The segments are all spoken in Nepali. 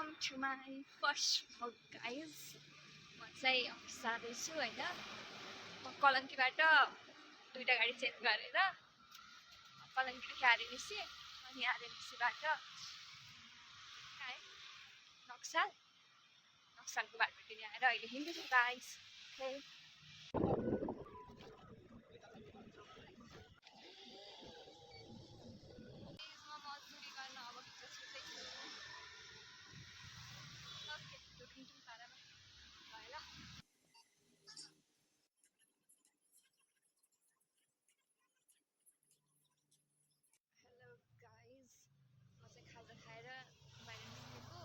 Welcome to my first vlog guys. म चाहिँ जाँदैछु होइन। म कलङ्कीबाट दुईवटा गाडी चेन्ज गरेर कलङ्कीदेखि आरएनएसी अनि आरएनएसीबाट नक्सालको बाटोतिर आएर अहिले हिँड्दैछु गाइज। हेलो गाइज, म चाहिँ खाजा खाएर बाहिर निस्केको।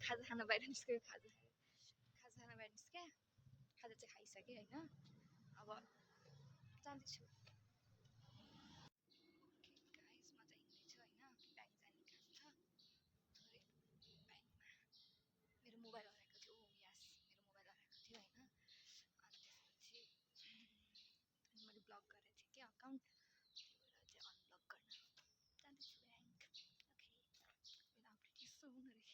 खाजा खान बाहिर निस्केको। खाजा खान बाहिर निस्केँ। खाजा चाहिँ खाइसकेँ होइन। अब जाँदैछु गाइज। म चाहिँ हिँड्दैछु होइन। ब्याङ्क जाने काम छ। थोरै ब्याङ्कमा मेरो मोबाइल हराएको थियो। यस, मेरो मोबाइल हराएको थियो होइन। अनि त्यसपछि मैले ब्लक गरेको थिएँ कि अकाउन्ट, त्यही भएर चाहिँ अनब्लक गर्न जाँदैछु ब्याङ्क। ओके, विदाउट प्रिटी सुन त्यही हो।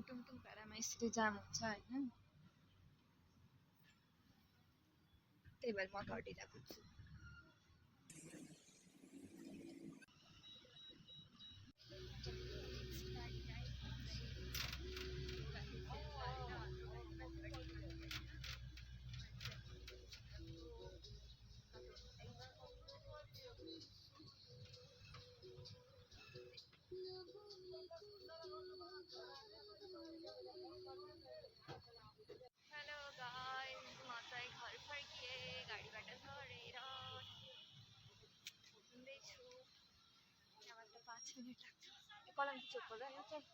टुङटुङ भाडामा यसरी जाम हुन्छ होइन। त्यही भएर म घटिँदा पुग्छु। हेलो गाइस, म चाहिँ घर फर्किएँ गाडीबाट झरेर। हिँड्दैछु। यहाँबाट 5 मिनट लाग्छ। कलङ्की चोक होला यो चाहिँ।